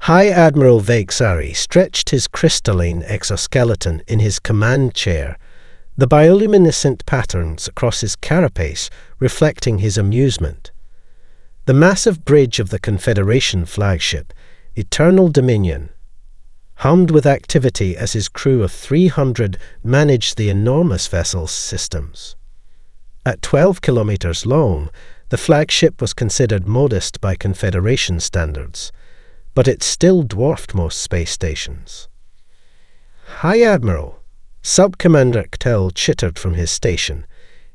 High Admiral Vexari stretched his crystalline exoskeleton in his command chair, the bioluminescent patterns across his carapace reflecting his amusement. The massive bridge of the Confederation flagship, Eternal Dominion, hummed with activity as his crew of 300 managed the enormous vessel's systems. At 12 kilometers long, the flagship was considered modest by Confederation standards, but it still dwarfed most space stations. "High Admiral," Sub-Commander Ktell chittered from his station,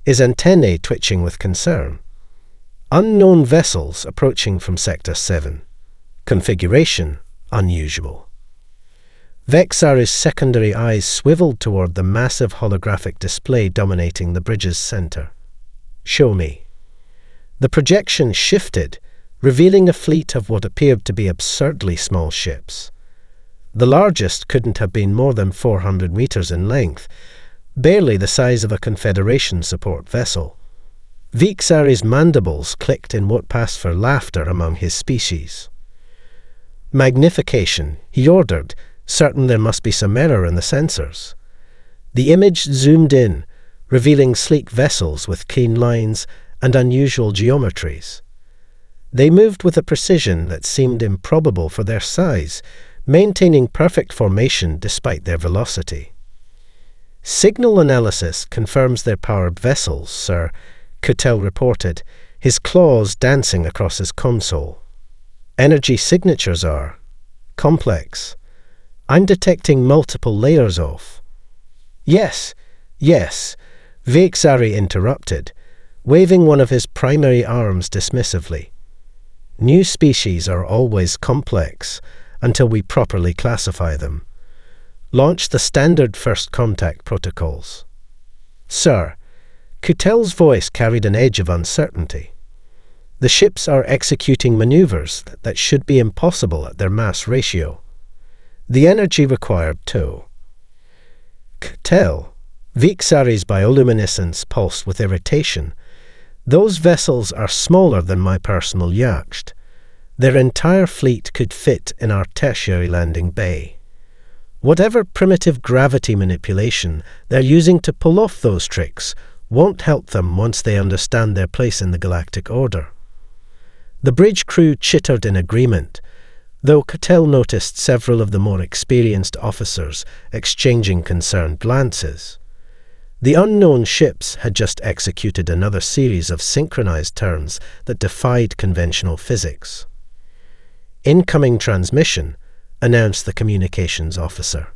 his antennae twitching with concern. "Unknown vessels approaching from Sector 7. Configuration unusual." Vexari's secondary eyes swiveled toward the massive holographic display dominating the bridge's center. "Show me." The projection shifted, revealing a fleet of what appeared to be absurdly small ships. The largest couldn't have been more than 400 meters in length, barely the size of a Confederation support vessel. Vexari's mandibles clicked in what passed for laughter among his species. "Magnification," he ordered, certain there must be some error in the sensors. The image zoomed in, revealing sleek vessels with clean lines and unusual geometries. They moved with a precision that seemed improbable for their size, maintaining perfect formation despite their velocity. "Signal analysis confirms they're powered vessels, sir," Ktell reported, his claws dancing across his console. "Energy signatures are complex. I'm detecting multiple layers of—" Yes, Vexari interrupted, waving one of his primary arms dismissively. "New species are always complex until we properly classify them. Launch the standard first contact protocols." "Sir," Ktell's voice carried an edge of uncertainty. "The ships are executing maneuvers that should be impossible at their mass ratio. The energy required too." "Ktell," Vexari's bioluminescence pulsed with irritation. "Those vessels are smaller than my personal yacht. Their entire fleet could fit in our tertiary landing bay. Whatever primitive gravity manipulation they're using to pull off those tricks won't help them once they understand their place in the galactic order." The bridge crew chittered in agreement, though Ktell noticed several of the more experienced officers exchanging concerned glances. The unknown ships had just executed another series of synchronized turns that defied conventional physics. "Incoming transmission," announced the communications officer.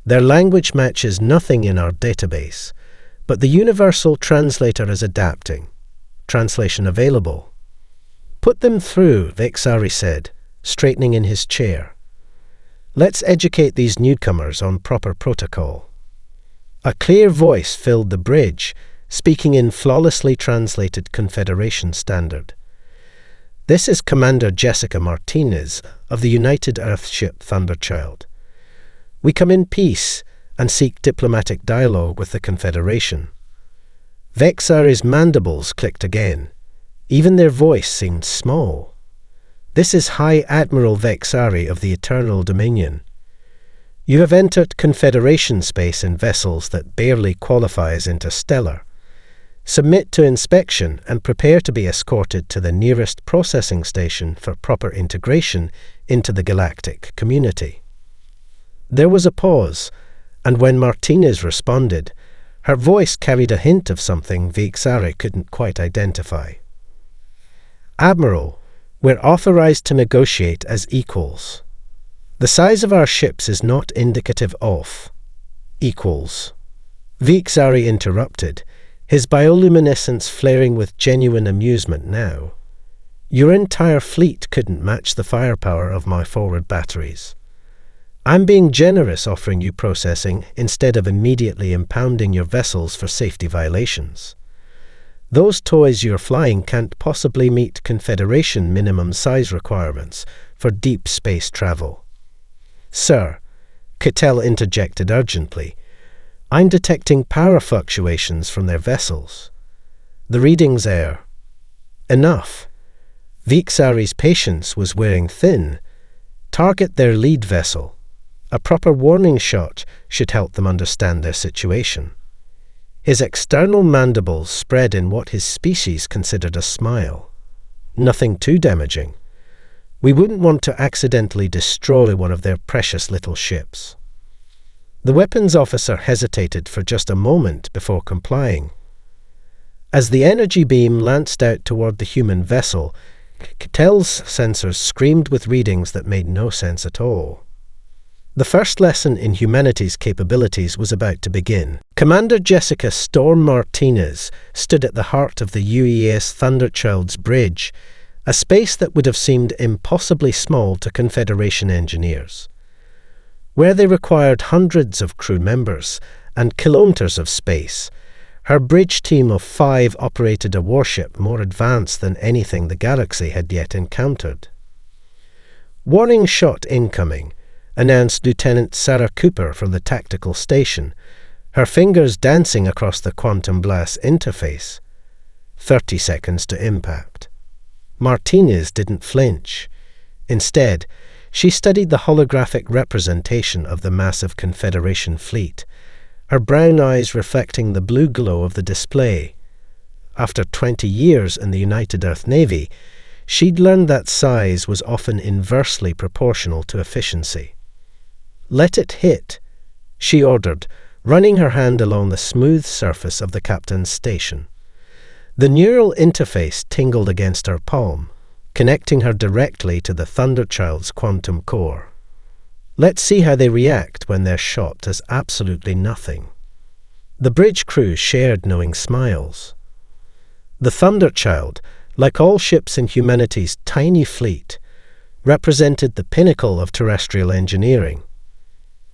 "Their language matches nothing in our database, but the universal translator is adapting. Translation available." "Put them through," Vexari said, straightening in his chair. "Let's educate these newcomers on proper protocol." A clear voice filled the bridge, speaking in flawlessly translated Confederation standard. "This is Commander Jessica Martinez of the United Earthship Thunderchild. We come in peace and seek diplomatic dialogue with the Confederation." Vexari's mandibles clicked again. Even their voice seemed small. "This is High Admiral Vexari of the Eternal Dominion. You have entered Confederation space in vessels that barely qualify as interstellar. Submit to inspection and prepare to be escorted to the nearest processing station for proper integration into the galactic community." There was a pause, and when Martinez responded, her voice carried a hint of something Vexari couldn't quite identify. "Admiral, we're authorized to negotiate as equals. The size of our ships is not indicative of equals." Vexari interrupted, his bioluminescence flaring with genuine amusement now. "Your entire fleet couldn't match the firepower of my forward batteries. I'm being generous offering you processing instead of immediately impounding your vessels for safety violations. Those toys you're flying can't possibly meet Confederation minimum size requirements for deep space travel." "Sir," Ktell interjected urgently, "I'm detecting power fluctuations from their vessels. The readings are—" "Enough." Vexari's patience was wearing thin. Target their lead vessel. A proper warning shot should help them understand their situation. His external mandibles spread in what his species considered a smile. Nothing too damaging. We wouldn't want to accidentally destroy one of their precious little ships. The weapons officer hesitated for just a moment before complying. As the energy beam lanced out toward the human vessel, Catel's sensors screamed with readings that made no sense at all. The first lesson in humanity's capabilities was about to begin. Commander Jessica Storm Martinez stood at the heart of the UES Thunderchild's bridge, a space that would have seemed impossibly small to Confederation engineers. Where they required hundreds of crew members and kilometers of space, her bridge team of 5 operated a warship more advanced than anything the galaxy had yet encountered. "Warning shot incoming," announced Lieutenant Sarah Cooper from the tactical station, her fingers dancing across the quantum blast interface. 30 seconds to impact. Martinez didn't flinch. Instead, she studied the holographic representation of the massive Confederation fleet, her brown eyes reflecting the blue glow of the display. After 20 years in the United Earth Navy, she'd learned that size was often inversely proportional to efficiency. "Let it hit," she ordered, running her hand along the smooth surface of the captain's station. The neural interface tingled against her palm, connecting her directly to the Thunderchild's quantum core. Let's see how they react when they're shot as absolutely nothing. The bridge crew shared knowing smiles. The Thunderchild, like all ships in humanity's tiny fleet, represented the pinnacle of terrestrial engineering.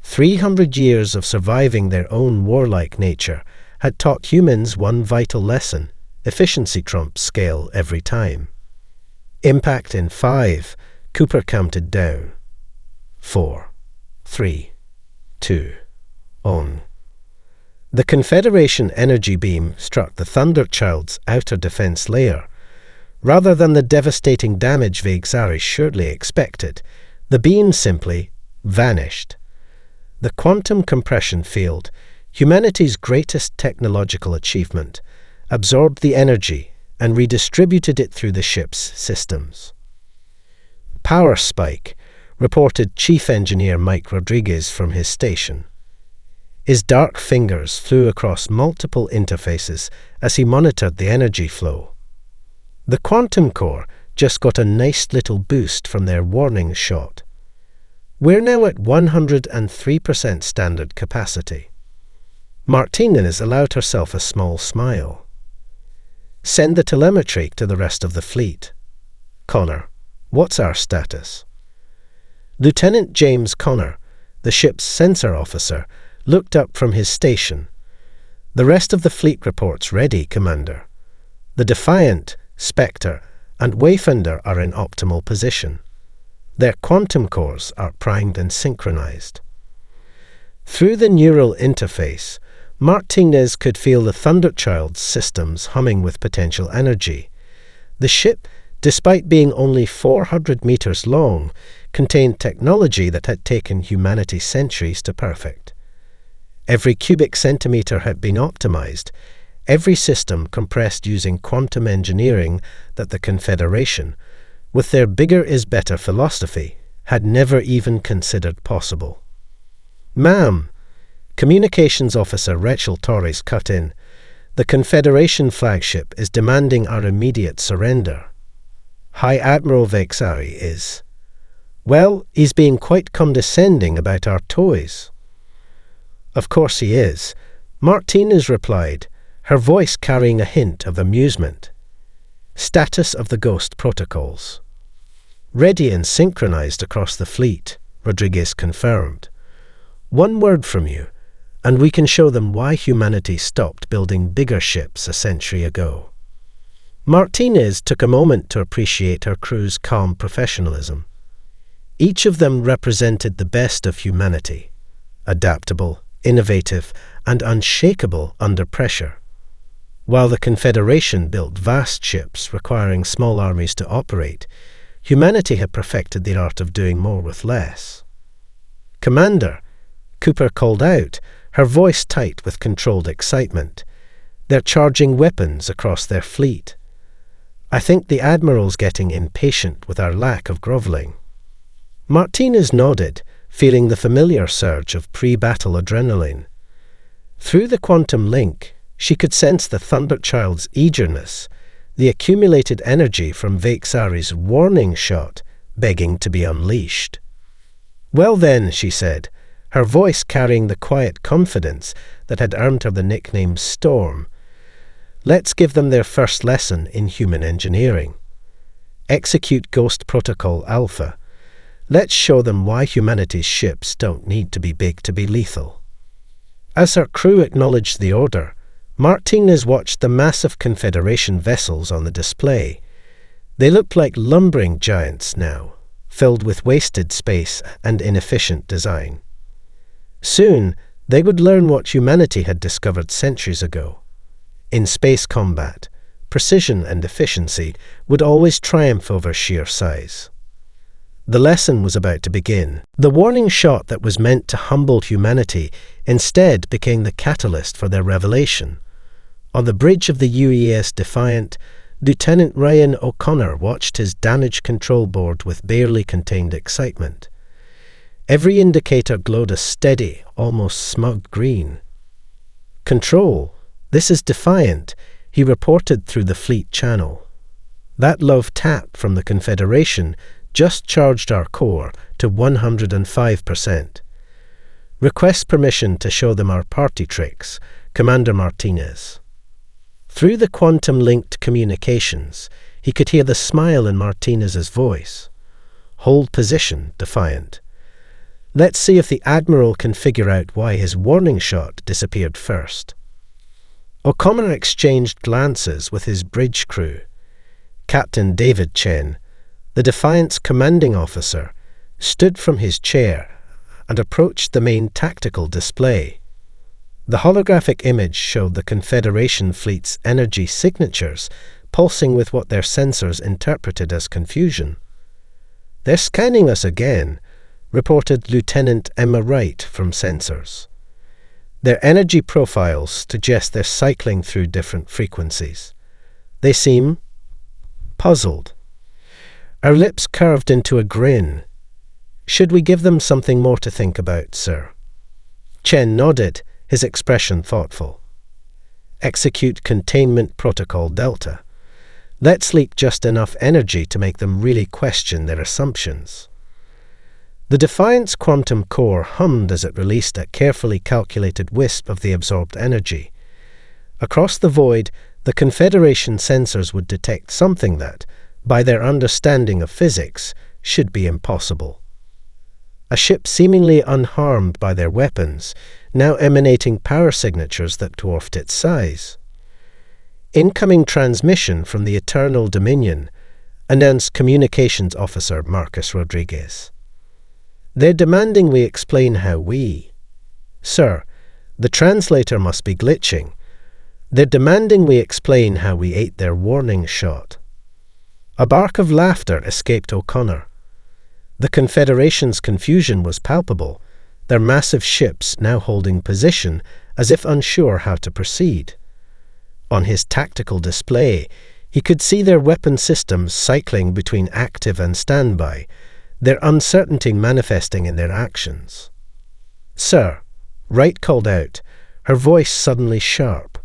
300 years of surviving their own warlike nature had taught humans one vital lesson: efficiency trumps scale every time. Impact in 5, Cooper counted down. 4, 3, 2, on. The Confederation energy beam struck the Thunderchild's outer defense layer. Rather than the devastating damage Vexari surely expected, the beam simply vanished. The quantum compression field, humanity's greatest technological achievement, absorbed the energy and redistributed it through the ship's systems. "Power spike," reported Chief Engineer Mike Rodriguez from his station. His dark fingers flew across multiple interfaces as he monitored the energy flow. The quantum core just got a nice little boost from their warning shot. "We're now at 103% standard capacity." Martinez allowed herself a small smile. "Send the telemetry to the rest of the fleet. Connor, what's our status?" Lieutenant James Connor, the ship's sensor officer, looked up from his station. "The rest of the fleet reports ready, Commander. The Defiant, Spectre, and Wayfinder are in optimal position. Their quantum cores are primed and synchronized." Through the neural interface, Martinez could feel the Thunderchild's systems humming with potential energy. The ship, despite being only 400 meters long, contained technology that had taken humanity centuries to perfect. Every cubic centimeter had been optimized, every system compressed using quantum engineering that the Confederation, with their bigger is better philosophy, had never even considered possible. "Ma'am," Communications Officer Rachel Torres cut in, "the Confederation flagship is demanding our immediate surrender." High Admiral Vexari is. "Well, he's being quite condescending about our toys." "Of course he is," Martinez replied, her voice carrying a hint of amusement. "Status of the Ghost protocols." "Ready and synchronized across the fleet," Rodriguez confirmed. "One word from you, and we can show them why humanity stopped building bigger ships a century ago." Martinez took a moment to appreciate her crew's calm professionalism. Each of them represented the best of humanity: adaptable, innovative, and unshakable under pressure. While the Confederation built vast ships requiring small armies to operate, Humanity had perfected the art of doing more with less. "Commander," Cooper called out, her voice tight with controlled excitement. "They're charging weapons across their fleet. I think the Admiral's getting impatient with our lack of grovelling." Martinez nodded, feeling the familiar surge of pre-battle adrenaline. Through the quantum link, she could sense the Thunderchild's eagerness, the accumulated energy from Vexari's warning shot begging to be unleashed. "Well then," she said, her voice carrying the quiet confidence that had earned her the nickname Storm, "let's give them their first lesson in human engineering. Execute Ghost Protocol Alpha. Let's show them why humanity's ships don't need to be big to be lethal." As her crew acknowledged the order, Martinez watched the massive Confederation vessels on the display. They looked like lumbering giants now, filled with wasted space and inefficient design. Soon, they would learn what humanity had discovered centuries ago. In space combat, precision and efficiency would always triumph over sheer size. The lesson was about to begin. The warning shot that was meant to humble humanity instead became the catalyst for their revelation. On the bridge of the UES Defiant, Lieutenant Ryan O'Connor watched his damage control board with barely contained excitement. Every indicator glowed a steady, almost smug green. "Control, this is Defiant," he reported through the fleet channel. "That love tap from the Confederation just charged our core to 105%. Request permission to show them our party tricks, Commander Martinez." Through the quantum-linked communications, he could hear the smile in Martinez's voice. "Hold position, Defiant. Let's see if the Admiral can figure out why his warning shot disappeared first." O'Connor exchanged glances with his bridge crew. Captain David Chen, the Defiant's commanding officer, stood from his chair and approached the main tactical display. The holographic image showed the Confederation fleet's energy signatures pulsing with what their sensors interpreted as confusion. "They're scanning us again," reported Lieutenant Emma Wright from sensors. "Their energy profiles suggest they're cycling through different frequencies. They seem puzzled." Our lips curved into a grin. "Should we give them something more to think about, sir?" Chen nodded, his expression thoughtful. "Execute Containment Protocol Delta. Let's leak just enough energy to make them really question their assumptions." The Defiant's quantum core hummed as it released a carefully calculated wisp of the absorbed energy. Across the void, the Confederation sensors would detect something that, by their understanding of physics, should be impossible. A ship seemingly unharmed by their weapons, now emanating power signatures that dwarfed its size. "Incoming transmission from the Eternal Dominion," announced Communications Officer Marcus Rodriguez. "They're demanding we explain how we—" "Sir, the translator must be glitching. They're demanding we explain how we ate their warning shot." A bark of laughter escaped O'Connor. The Confederation's confusion was palpable, their massive ships now holding position as if unsure how to proceed. On his tactical display, he could see their weapon systems cycling between active and standby, their uncertainty manifesting in their actions. "Sir," Wright called out, her voice suddenly sharp.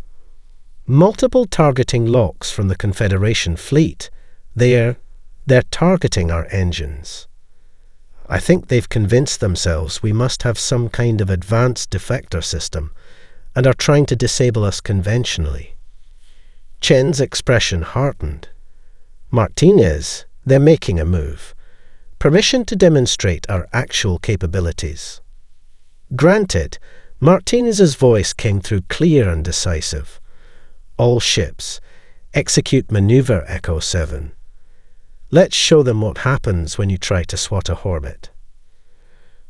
"Multiple targeting locks from the Confederation fleet. They're targeting our engines. I think they've convinced themselves we must have some kind of advanced deflector system and are trying to disable us conventionally." Chen's expression hardened. "Martinez, they're making a move. Permission to demonstrate our actual capabilities." "Granted," Martinez's voice came through clear and decisive. "All ships, execute Maneuver Echo 7. Let's show them what happens when you try to swat a Hornet."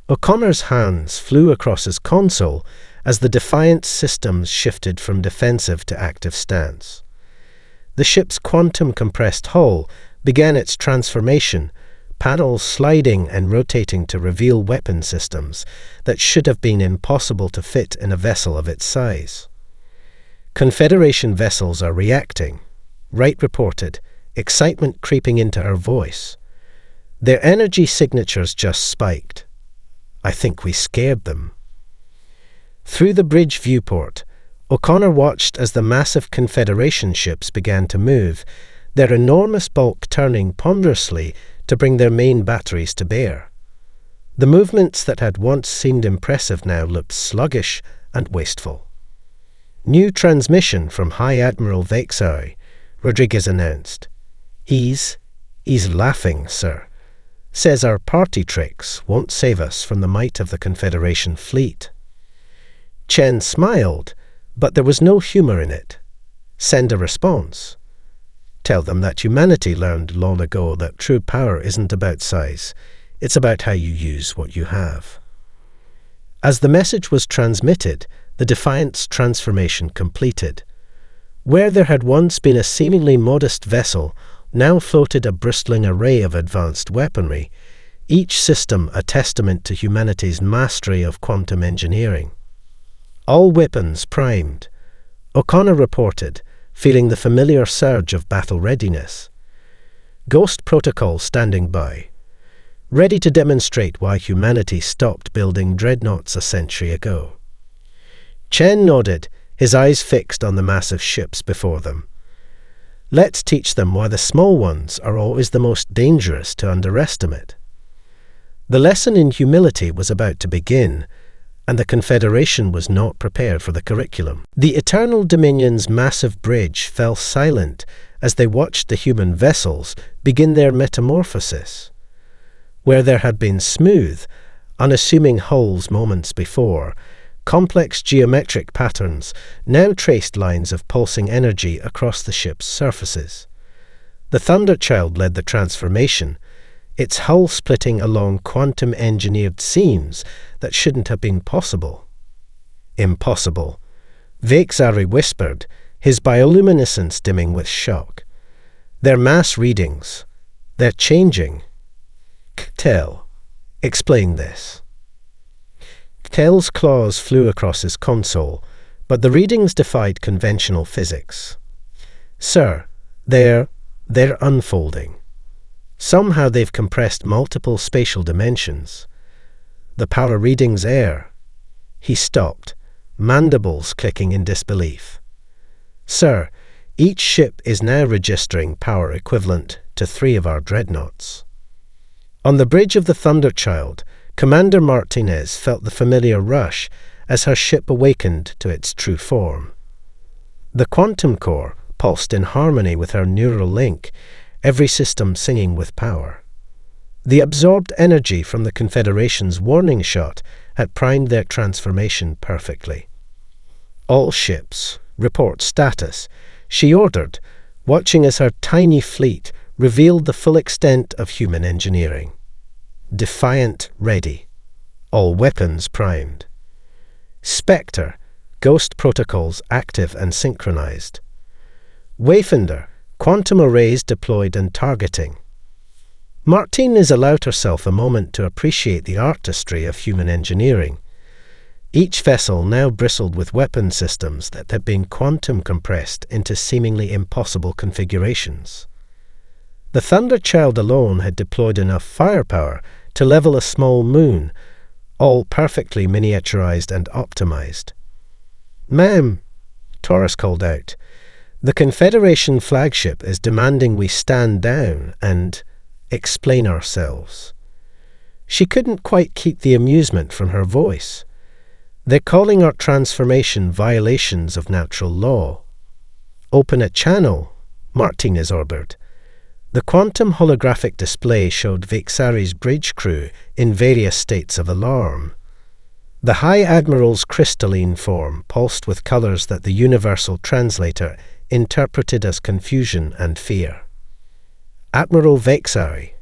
O'Connor's hands flew across his console as the Defiant systems shifted from defensive to active stance. The ship's quantum-compressed hull began its transformation, panels sliding and rotating to reveal weapon systems that should have been impossible to fit in a vessel of its size. Confederation vessels are reacting, Wright reported, excitement creeping into her voice. Their energy signatures just spiked. I think we scared them. Through the bridge viewport, O'Connor watched as the massive Confederation ships began to move, their enormous bulk turning ponderously to bring their main batteries to bear. The movements that had once seemed impressive now looked sluggish and wasteful. New transmission from High Admiral Vexari, Rodriguez announced. He's laughing, sir. Says our party tricks won't save us from the might of the Confederation fleet. Chen smiled, but there was no humor in it. Send a response. Tell them that humanity learned long ago that true power isn't about size, it's about how you use what you have. As the message was transmitted, the Defiant's transformation completed. Where there had once been a seemingly modest vessel, now floated a bristling array of advanced weaponry, each system a testament to humanity's mastery of quantum engineering. All weapons primed, O'Connor reported, feeling the familiar surge of battle readiness. Ghost Protocol standing by, ready to demonstrate why humanity stopped building dreadnoughts a century ago. Chen nodded, his eyes fixed on the massive ships before them. Let's teach them why the small ones are always the most dangerous to underestimate. The lesson in humility was about to begin, and the Confederation was not prepared for the curriculum. The Eternal Dominion's massive bridge fell silent as they watched the human vessels begin their metamorphosis. Where there had been smooth, unassuming hulls moments before, complex geometric patterns now traced lines of pulsing energy across the ship's surfaces. The Thunderchild led the transformation, its hull splitting along quantum-engineered seams that shouldn't have been possible. Impossible. Vexari whispered, his bioluminescence dimming with shock. Their mass readings. They're changing. Ktell, explain this. Ktell's claws flew across his console, but the readings defied conventional physics. Sir, they're unfolding. Somehow they've compressed multiple spatial dimensions. The power readings air. He stopped, mandibles clicking in disbelief. Sir, each ship is now registering power equivalent to 3 of our dreadnoughts. On the bridge of the Thunderchild, Commander Martinez felt the familiar rush as her ship awakened to its true form. The quantum core pulsed in harmony with her neural link, every system singing with power. The absorbed energy from the Confederation's warning shot had primed their transformation perfectly. All ships, report status, she ordered, watching as her tiny fleet revealed the full extent of human engineering. Defiant ready. All weapons primed. Spectre, Ghost protocols active and synchronized. Wayfinder, quantum arrays deployed and targeting. Martinez allowed herself a moment to appreciate the artistry of human engineering. Each vessel now bristled with weapon systems that had been quantum compressed into seemingly impossible configurations. The Thunderchild alone had deployed enough firepower to level a small moon, all perfectly miniaturized and optimized. "Ma'am," Taurus called out, "the Confederation flagship is demanding we stand down and explain ourselves." She couldn't quite keep the amusement from her voice. "They're calling our transformation violations of natural law." "Open a channel," Martinez ordered. The quantum holographic display showed Vexari's bridge crew in various states of alarm. The High Admiral's crystalline form pulsed with colors that the universal translator interpreted as confusion and fear. "Admiral Vexari."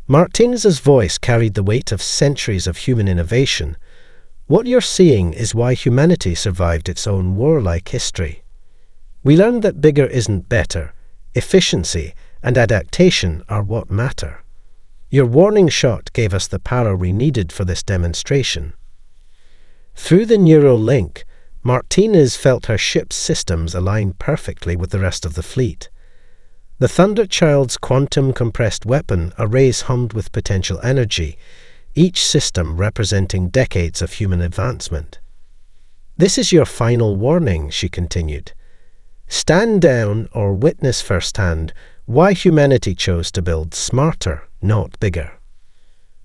Martinez's voice carried the weight of centuries of human innovation. "What you're seeing is why humanity survived its own warlike history. We learned that bigger isn't better. Efficiency and adaptation are what matter. Your warning shot gave us the power we needed for this demonstration. Through the neural link, Martinez felt her ship's systems align perfectly with the rest of the fleet. The Thunderchild's quantum-compressed weapon arrays hummed with potential energy, each system representing decades of human advancement. "This is your final warning," she continued. "Stand down or witness firsthand why humanity chose to build smarter, not bigger."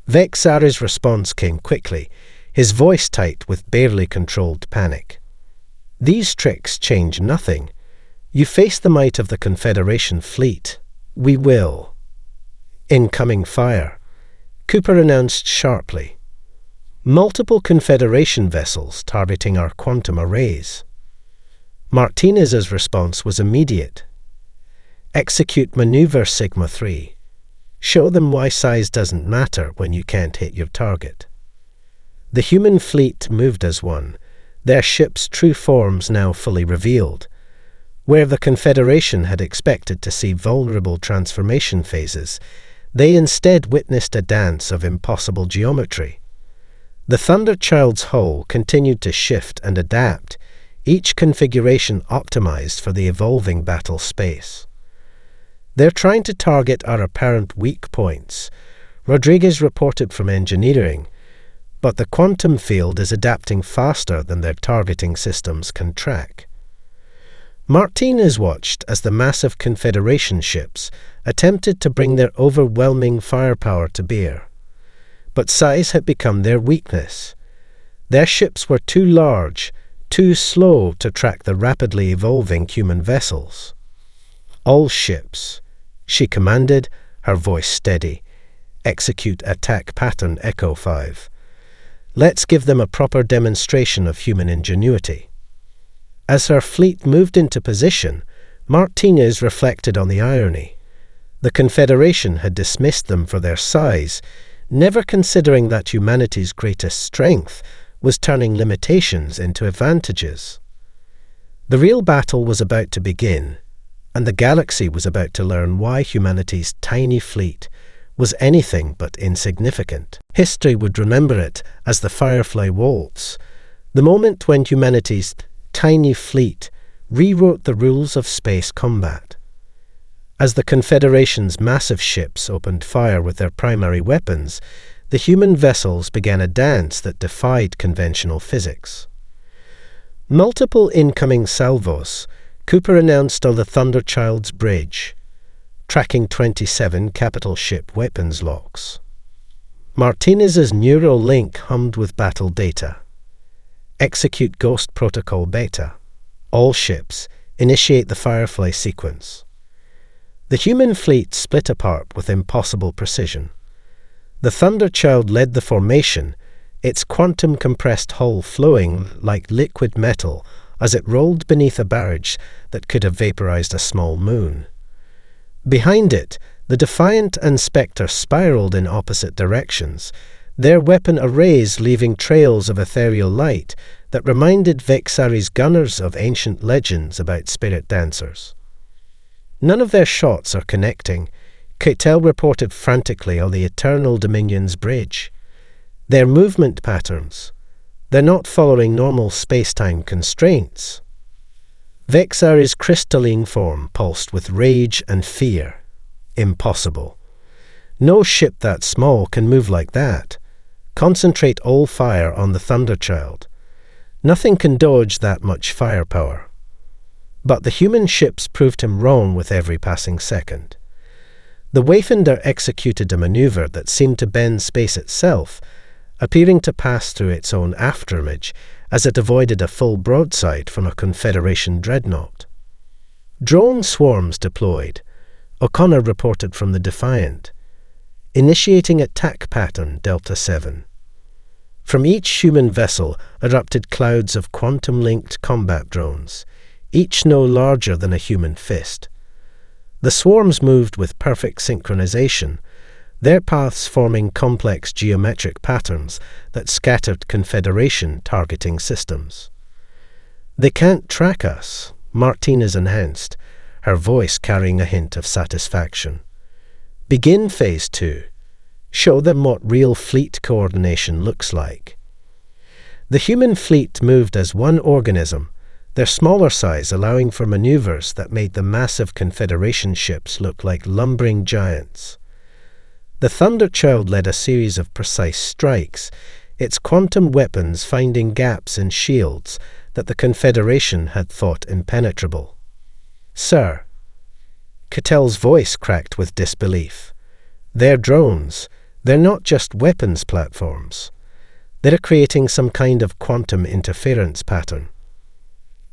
Vexari's response came quickly, his voice tight with barely controlled panic. "These tricks change nothing. You face the might of the Confederation fleet. We will." "Incoming fire," Cooper announced sharply. "Multiple Confederation vessels targeting our quantum arrays." Martinez's response was immediate. "Execute Maneuver Sigma 3. Show them why size doesn't matter when you can't hit your target." The human fleet moved as one, their ships' true forms now fully revealed. Where the Confederation had expected to see vulnerable transformation phases, they instead witnessed a dance of impossible geometry. The Thunderchild's hull continued to shift and adapt, each configuration optimized for the evolving battle space. "They're trying to target our apparent weak points," Rodriguez reported from engineering, "but the quantum field is adapting faster than their targeting systems can track." Martinez watched as the massive Confederation ships attempted to bring their overwhelming firepower to bear. But size had become their weakness. Their ships were too large, too slow to track the rapidly evolving human vessels. "All ships," she commanded, her voice steady. "Execute attack pattern Echo 5. Let's give them a proper demonstration of human ingenuity." As her fleet moved into position, Martinez reflected on the irony. The Confederation had dismissed them for their size, never considering that humanity's greatest strength was turning limitations into advantages. The real battle was about to begin, and the galaxy was about to learn why humanity's tiny fleet was anything but insignificant. History would remember it as the Firefly Waltz, the moment when humanity's tiny fleet rewrote the rules of space combat. As the Confederation's massive ships opened fire with their primary weapons, the human vessels began a dance that defied conventional physics. "Multiple incoming salvos," Cooper announced on the Thunderchild's bridge, tracking 27 capital ship weapons locks. Martinez's neural link hummed with battle data. "Execute Ghost Protocol Beta. All ships, initiate the Firefly sequence." The human fleet split apart with impossible precision. The Thunderchild led the formation, its quantum-compressed hull flowing like liquid metal as it rolled beneath a barrage that could have vaporized a small moon. Behind it, the Defiant and Spectre spiraled in opposite directions, their weapon arrays leaving trails of ethereal light that reminded Vexari's gunners of ancient legends about spirit dancers. "None of their shots are connecting," Keitel reported frantically on the Eternal Dominion's bridge. "Their movement patterns. They're not following normal space-time constraints." Vexari's crystalline form pulsed with rage and fear. "Impossible. No ship that small can move like that. Concentrate all fire on the Thunderchild. Nothing can dodge that much firepower." But the human ships proved him wrong with every passing second. The Wayfinder executed a maneuver that seemed to bend space itself, appearing to pass through its own afterimage as it avoided a full broadside from a Confederation dreadnought. Drone swarms deployed, O'Connor reported from the Defiant, initiating attack pattern Delta 7. From each human vessel erupted clouds of quantum-linked combat drones, each no larger than a human fist. The swarms moved with perfect synchronization, their paths forming complex geometric patterns that scattered Confederation targeting systems. "They can't track us," Martinez announced, her voice carrying a hint of satisfaction. Begin Phase 2. Show them what real fleet coordination looks like. The human fleet moved as one organism, their smaller size allowing for maneuvers that made the massive Confederation ships look like lumbering giants. The Thunderchild led a series of precise strikes, its quantum weapons finding gaps in shields that the Confederation had thought impenetrable. "Sir," Catel's voice cracked with disbelief. "They're drones. They're not just weapons platforms. They're creating some kind of quantum interference pattern.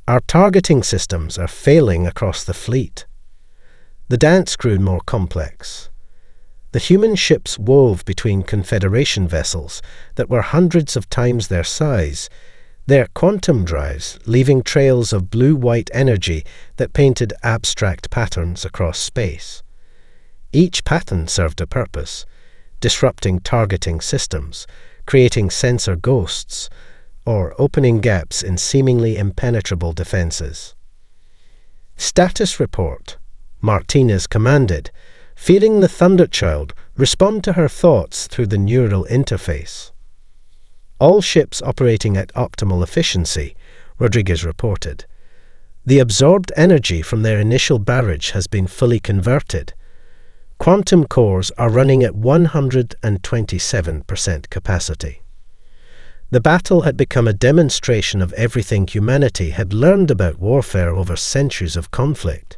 Our targeting systems are failing across the fleet." The dance grew more complex. The human ships wove between Confederation vessels that were hundreds of times their size, their quantum drives leaving trails of blue-white energy that painted abstract patterns across space. Each pattern served a purpose, disrupting targeting systems, creating sensor ghosts, or opening gaps in seemingly impenetrable defenses. "Status report," Martinez commanded, feeling the Thunderchild respond to her thoughts through the neural interface. "All ships operating at optimal efficiency," Rodriguez reported. "The absorbed energy from their initial barrage has been fully converted. Quantum cores are running at 127% capacity." The battle had become a demonstration of everything humanity had learned about warfare over centuries of conflict.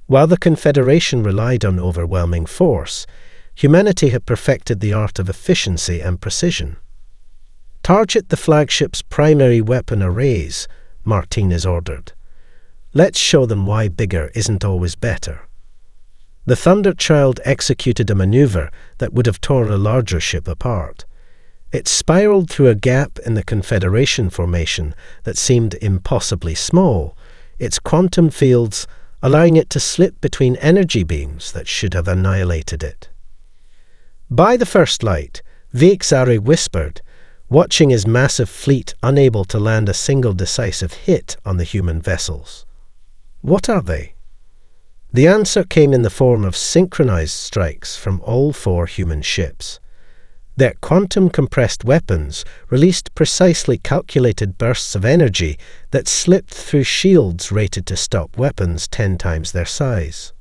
While the Confederation relied on overwhelming force, humanity had perfected the art of efficiency and precision. "Target the flagship's primary weapon arrays," Martinez ordered. "Let's show them why bigger isn't always better." The Thunderchild executed a maneuver that would have torn a larger ship apart. It spiraled through a gap in the Confederation formation that seemed impossibly small, its quantum fields allowing it to slip between energy beams that should have annihilated it. By the first light, Vixari whispered, watching his massive fleet unable to land a single decisive hit on the human vessels. "What are they?" The answer came in the form of synchronized strikes from all 4 human ships. Their quantum-compressed weapons released precisely calculated bursts of energy that slipped through shields rated to stop weapons 10 times their size.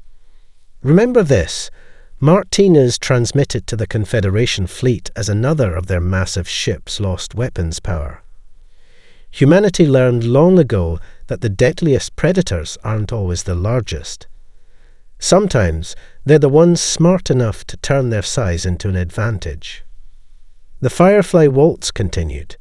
Remember this, Martinez transmitted to the Confederation fleet as another of their massive ships lost weapons power. Humanity learned long ago that the deadliest predators aren't always the largest. Sometimes they're the ones smart enough to turn their size into an advantage. The Firefly waltz continued,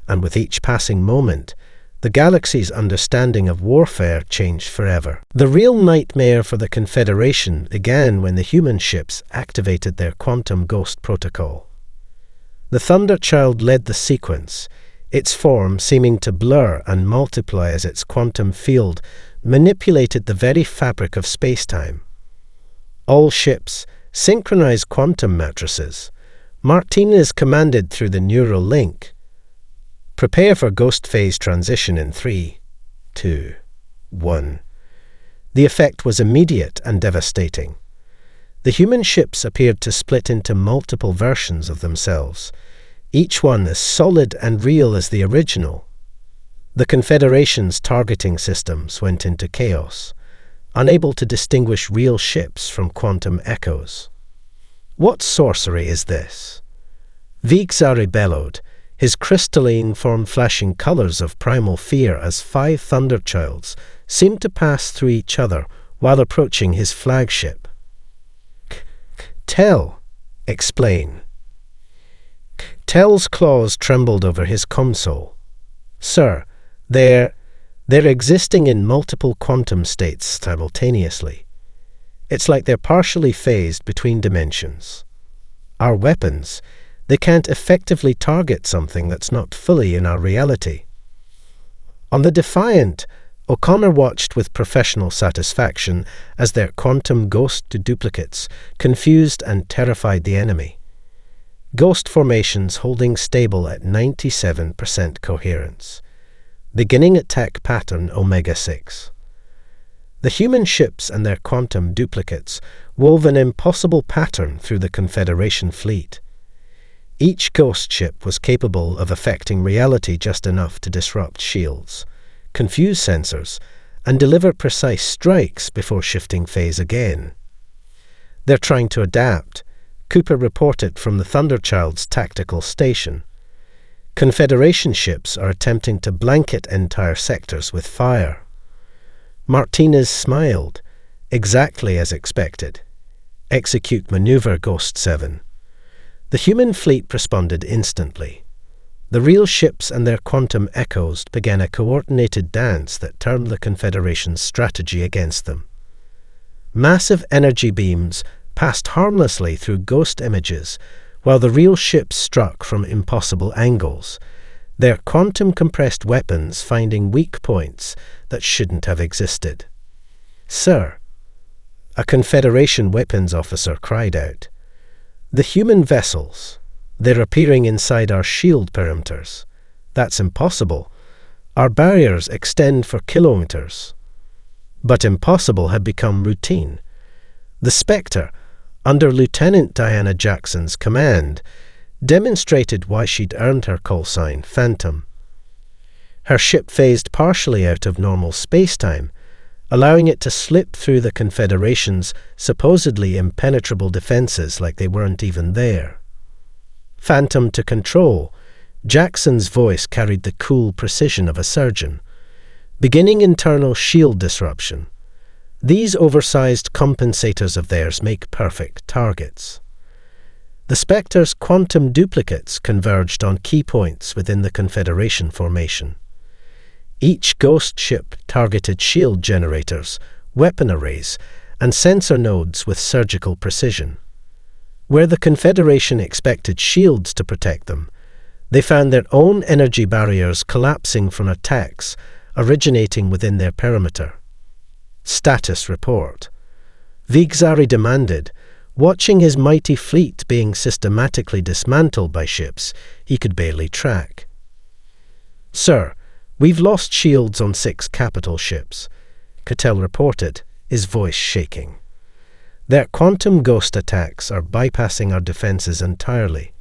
and with each passing moment, the galaxy's understanding of warfare changed forever. The real nightmare for the Confederation began when the human ships activated their quantum ghost protocol. The Thunderchild led the sequence, its form seeming to blur and multiply as its quantum field manipulated the very fabric of space-time. All ships synchronized quantum matrices. Martinez commanded through the neural link, "Prepare for ghost phase transition in 3, 2, 1. The effect was immediate and devastating. The human ships appeared to split into multiple versions of themselves, each one as solid and real as the original. The Confederation's targeting systems went into chaos, unable to distinguish real ships from quantum echoes. "What sorcery is this?" Vixari bellowed, his crystalline form flashing colors of primal fear as 5 Thunderchilds seemed to pass through each other while approaching his flagship. "Tell, explain." Tell's claws trembled over his console. "Sir, they're existing in multiple quantum states simultaneously. It's like they're partially phased between dimensions. Our weapons, they can't effectively target something that's not fully in our reality." On the Defiant, O'Connor watched with professional satisfaction as their quantum ghost duplicates confused and terrified the enemy. Ghost formations holding stable at 97% coherence. Beginning attack pattern Omega-6. The human ships and their quantum duplicates wove an impossible pattern through the Confederation fleet. Each ghost ship was capable of affecting reality just enough to disrupt shields, confuse sensors, and deliver precise strikes before shifting phase again. They're trying to adapt, Cooper reported from the Thunderchild's tactical station. Confederation ships are attempting to blanket entire sectors with fire. Martinez smiled, exactly as expected. Execute maneuver, Ghost 7. The human fleet responded instantly. The real ships and their quantum echoes began a coordinated dance that turned the Confederation's strategy against them. Massive energy beams passed harmlessly through ghost images, while the real ships struck from impossible angles, their quantum-compressed weapons finding weak points that shouldn't have existed. "Sir," a Confederation weapons officer cried out, "the human vessels, they're appearing inside our shield perimeters. That's impossible. Our barriers extend for kilometers." But impossible had become routine. The Spectre, under Lieutenant Diana Jackson's command, demonstrated why she'd earned her call sign, Phantom. Her ship phased partially out of normal space-time, allowing it to slip through the Confederation's supposedly impenetrable defenses like they weren't even there. Phantom to control, Jackson's voice carried the cool precision of a surgeon. Beginning internal shield disruption. These oversized compensators of theirs make perfect targets. The Spectre's quantum duplicates converged on key points within the Confederation formation. Each ghost ship targeted shield generators, weapon arrays, and sensor nodes with surgical precision. Where the Confederation expected shields to protect them, they found their own energy barriers collapsing from attacks originating within their perimeter. Status report. Vigzari demanded, watching his mighty fleet being systematically dismantled by ships he could barely track. "Sir, we've lost shields on 6 capital ships," Cattell reported, his voice shaking. "Their quantum ghost attacks are bypassing our defenses entirely.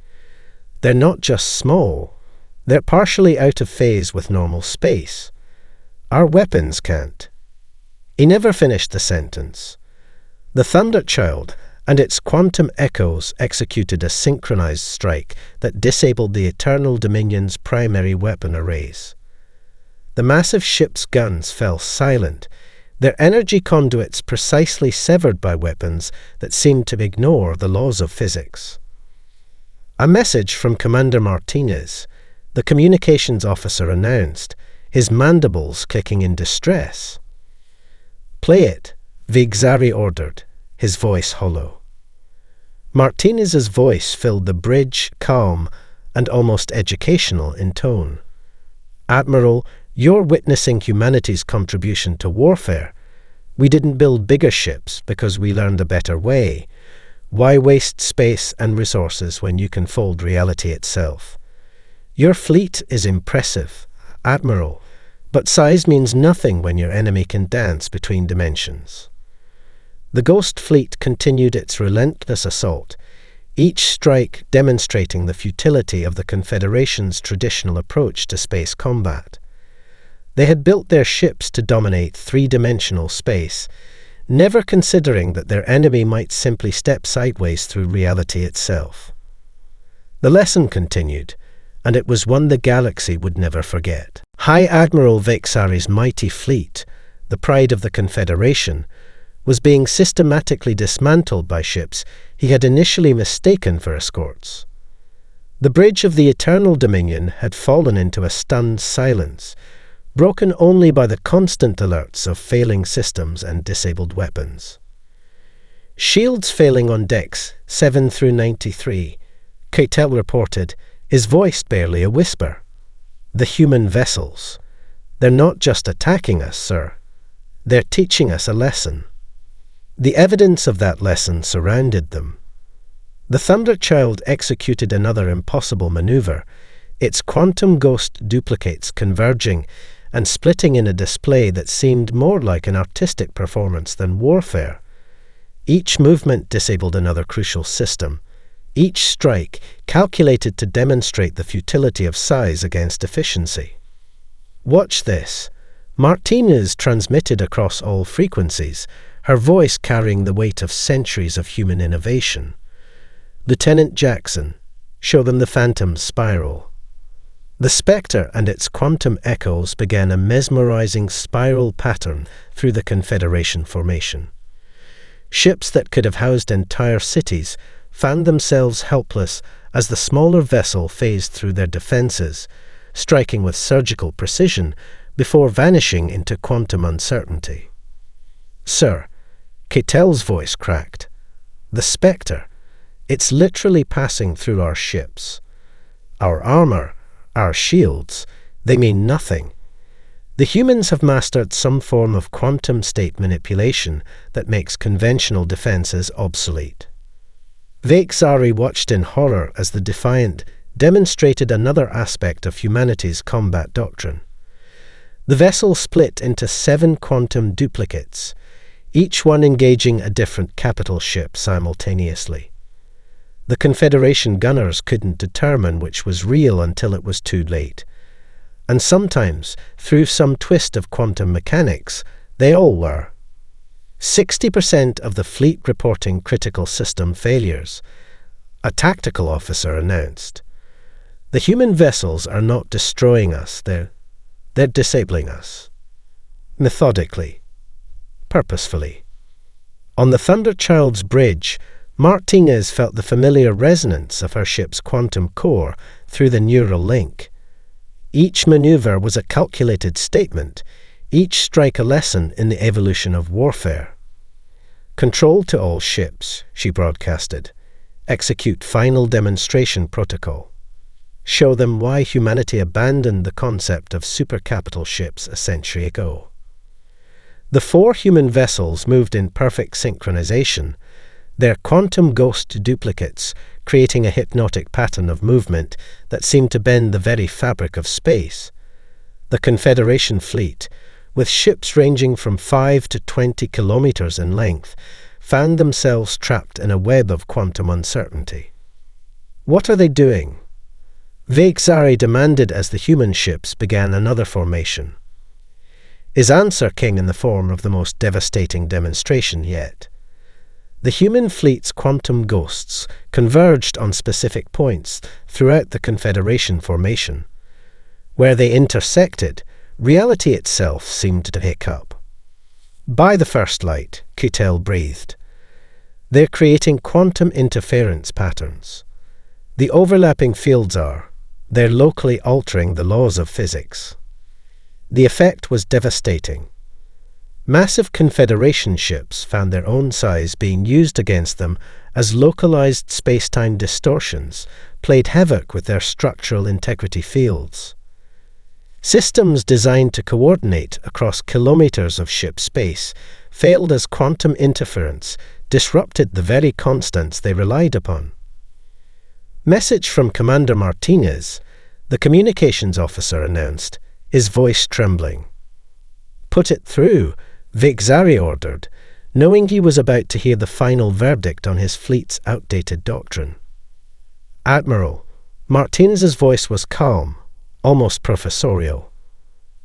They're not just small, they're partially out of phase with normal space. Our weapons can't." He never finished the sentence. The Thunderchild and its quantum echoes executed a synchronized strike that disabled the Eternal Dominion's primary weapon arrays. The massive ship's guns fell silent, their energy conduits precisely severed by weapons that seemed to ignore the laws of physics. A message from Commander Martinez, the communications officer announced, his mandibles clicking in distress. "Play it," Vigzari ordered, his voice hollow. Martinez's voice filled the bridge, calm and almost educational in tone. "Admiral, you're witnessing humanity's contribution to warfare. We didn't build bigger ships because we learned a better way. Why waste space and resources when you can fold reality itself? Your fleet is impressive, Admiral, but size means nothing when your enemy can dance between dimensions." The Ghost Fleet continued its relentless assault, each strike demonstrating the futility of the Confederation's traditional approach to space combat. They had built their ships to dominate 3-dimensional space, never considering that their enemy might simply step sideways through reality itself. The lesson continued, and it was one the galaxy would never forget. High Admiral Vigzari's mighty fleet, the pride of the Confederation, was being systematically dismantled by ships he had initially mistaken for escorts. The bridge of the Eternal Dominion had fallen into a stunned silence, broken only by the constant alerts of failing systems and disabled weapons. "Shields failing on decks 7 through 93, Cattell reported, his voice barely a whisper. "The human vessels. They're not just attacking us, sir. They're teaching us a lesson." The evidence of that lesson surrounded them. The Thunderchild executed another impossible maneuver, its quantum ghost duplicates converging and splitting in a display that seemed more like an artistic performance than warfare. Each movement disabled another crucial system, each strike calculated to demonstrate the futility of size against efficiency. Watch this. Martinez transmitted across all frequencies, her voice carrying the weight of centuries of human innovation. Lieutenant Jackson, show them the Phantom spiral. The Spectre and its quantum echoes began a mesmerizing spiral pattern through the Confederation formation. Ships that could have housed entire cities found themselves helpless as the smaller vessel phased through their defenses, striking with surgical precision before vanishing into quantum uncertainty. Sir, Ketel's voice cracked. The Spectre, it's literally passing through our ships. Our armor, our shields, they mean nothing. The humans have mastered some form of quantum state manipulation that makes conventional defenses obsolete. Vexari watched in horror as the Defiant demonstrated another aspect of humanity's combat doctrine. The vessel split into 7 quantum duplicates, each one engaging a different capital ship simultaneously. The Confederation gunners couldn't determine which was real until it was too late. And sometimes, through some twist of quantum mechanics, they all were. 60% of the fleet reporting critical system failures, a tactical officer announced. The human vessels are not destroying us, they're disabling us. Methodically. Purposefully. On the Thunderchild's bridge, Martinez felt the familiar resonance of her ship's quantum core through the neural link. Each maneuver was a calculated statement, each strike a lesson in the evolution of warfare. Control to all ships, she broadcasted. Execute final demonstration protocol. Show them why humanity abandoned the concept of supercapital ships a century ago. The 4 human vessels moved in perfect synchronization, their quantum ghost duplicates creating a hypnotic pattern of movement that seemed to bend the very fabric of space. The Confederation fleet, with ships ranging from 5 to 20 kilometers in length, found themselves trapped in a web of quantum uncertainty. What are they doing? Vexari demanded as the human ships began another formation. His answer came in the form of the most devastating demonstration yet. The human fleet's quantum ghosts converged on specific points throughout the Confederation formation. Where they intersected, reality itself seemed to hiccup. By the first light, Ketel breathed. They're creating quantum interference patterns. The overlapping fields they're locally altering the laws of physics. The effect was devastating. Massive Confederation ships found their own size being used against them as localized space-time distortions played havoc with their structural integrity fields. Systems designed to coordinate across kilometers of ship space failed as quantum interference disrupted the very constants they relied upon. Message from Commander Martinez, the communications officer announced, his voice trembling. Put it through, Vexari ordered, knowing he was about to hear the final verdict on his fleet's outdated doctrine. Admiral, Martinez's voice was calm, almost professorial.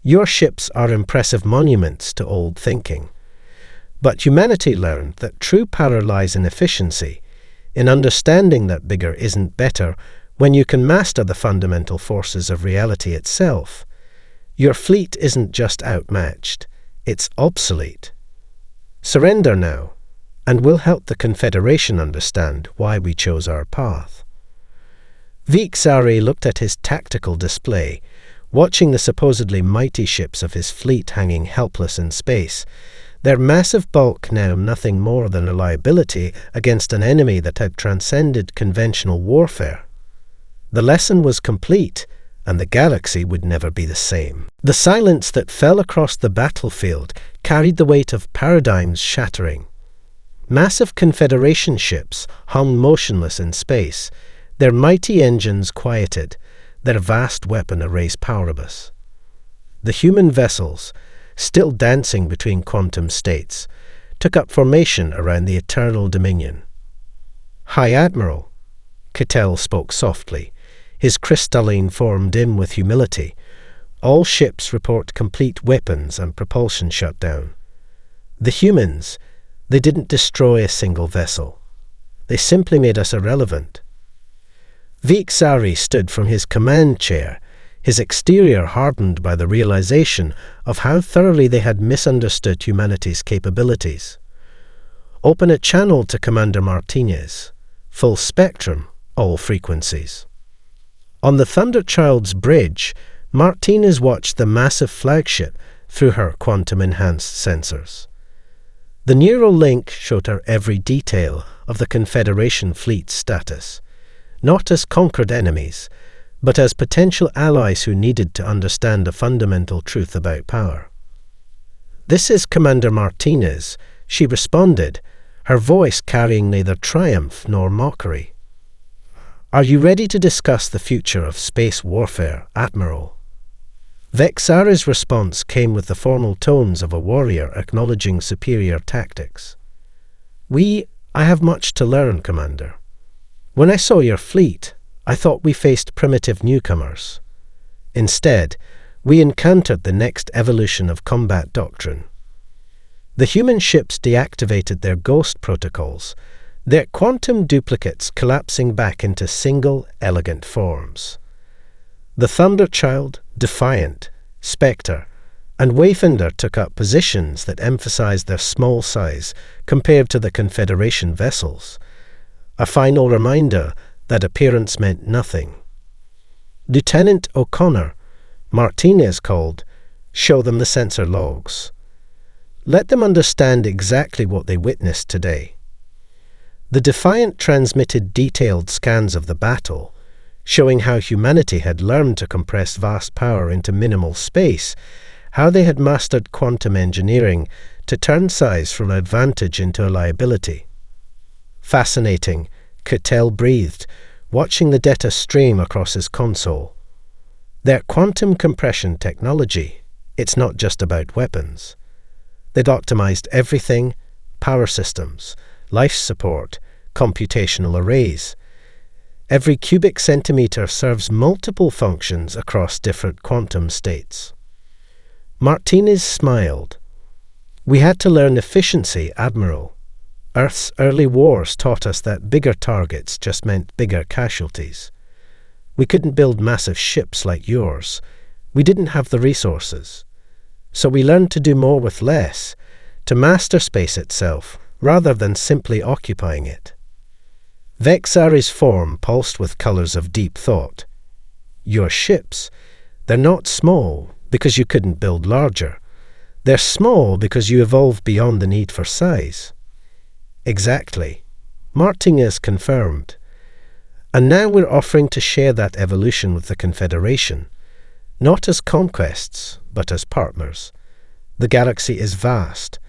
Your ships are impressive monuments to old thinking. But humanity learned that true power lies in efficiency, in understanding that bigger isn't better when you can master the fundamental forces of reality itself. Your fleet isn't just outmatched, it's obsolete. Surrender now, and we'll help the Confederation understand why we chose our path. Vexari looked at his tactical display, watching the supposedly mighty ships of his fleet hanging helpless in space, their massive bulk now nothing more than a liability against an enemy that had transcended conventional warfare. The lesson was complete, and the galaxy would never be the same. The silence that fell across the battlefield carried the weight of paradigms shattering. Massive Confederation ships hung motionless in space, their mighty engines quieted, their vast weapon arrays powerless. The human vessels, still dancing between quantum states, took up formation around the Eternal Dominion. "High Admiral," Cattell spoke softly, his crystalline form dim with humility. "All ships report complete weapons and propulsion shutdown. The humans, they didn't destroy a single vessel. They simply made us irrelevant." Viksari stood from his command chair, his exterior hardened by the realization of how thoroughly they had misunderstood humanity's capabilities. "Open a channel to Commander Martinez. Full spectrum, all frequencies." On the Thunderchild's bridge, Martinez watched the massive flagship through her quantum-enhanced sensors. The neural link showed her every detail of the Confederation fleet's status, not as conquered enemies, but as potential allies who needed to understand a fundamental truth about power. "This is Commander Martinez," she responded, her voice carrying neither triumph nor mockery. "Are you ready to discuss the future of space warfare, Admiral?" Vexari's response came with the formal tones of a warrior acknowledging superior tactics. I have much to learn, Commander. When I saw your fleet, I thought we faced primitive newcomers. Instead, we encountered the next evolution of combat doctrine. The human ships deactivated their ghost protocols, their quantum duplicates collapsing back into single, elegant forms. The Thunderchild, Defiant, Spectre, and Wayfinder took up positions that emphasized their small size compared to the Confederation vessels, a final reminder that appearance meant nothing. Lieutenant O'Connor, Martinez called, "Show them the sensor logs. Let them understand exactly what they witnessed today." The Defiant transmitted detailed scans of the battle, showing how humanity had learned to compress vast power into minimal space, how they had mastered quantum engineering to turn size from advantage into a liability. "Fascinating," Cattell breathed, watching the data stream across his console. "Their quantum compression technology, it's not just about weapons. They'd optimized everything: power systems, life support, computational arrays. Every cubic centimeter serves multiple functions across different quantum states." Martinez smiled. "We had to learn efficiency, Admiral. Earth's early wars taught us that bigger targets just meant bigger casualties. We couldn't build massive ships like yours. We didn't have the resources. So we learned to do more with less, to master space itself, rather than simply occupying it." Vexari's form pulsed with colors of deep thought. "Your ships, they're not small because you couldn't build larger. They're small because you evolved beyond the need for size." "Exactly," Martinez confirmed. "And now we're offering to share that evolution with the Confederation, not as conquests, but as partners. The galaxy is vast,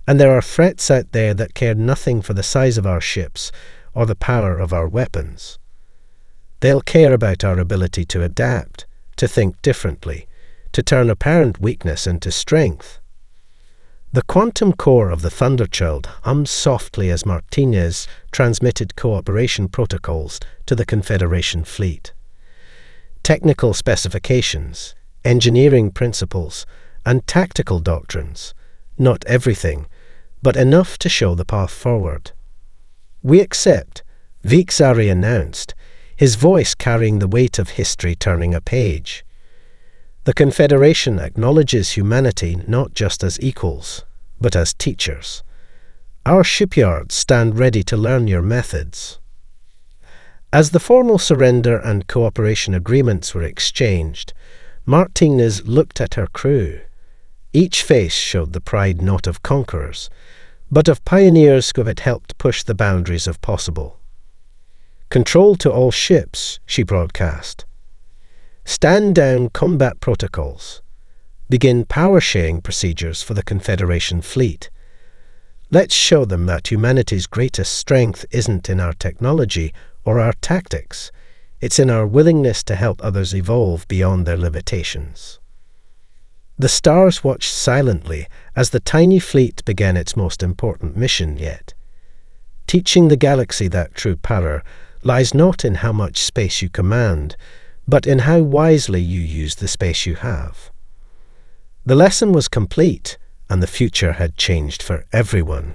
and there are threats out there that care nothing for the size of our ships or the power of our weapons. They'll care about our ability to adapt, to think differently, to turn apparent weakness into strength." The quantum core of the Thunderchild hummed softly as Martinez transmitted cooperation protocols to the Confederation fleet. Technical specifications, engineering principles, and tactical doctrines, not everything, but enough to show the path forward. "We accept," Viksari announced, his voice carrying the weight of history turning a page. "The Confederation acknowledges humanity not just as equals, but as teachers. Our shipyards stand ready to learn your methods." As the formal surrender and cooperation agreements were exchanged, Martinez looked at her crew. Each face showed the pride not of conquerors, but of pioneers who had helped push the boundaries of possible. "Control to all ships," she broadcast. "Stand down combat protocols. Begin power-sharing procedures for the Confederation fleet. Let's show them that humanity's greatest strength isn't in our technology or our tactics. It's in our willingness to help others evolve beyond their limitations." The stars watched silently as the tiny fleet began its most important mission yet. Teaching the galaxy that true power lies not in how much space you command, but in how wisely you use the space you have. The lesson was complete, and the future had changed for everyone.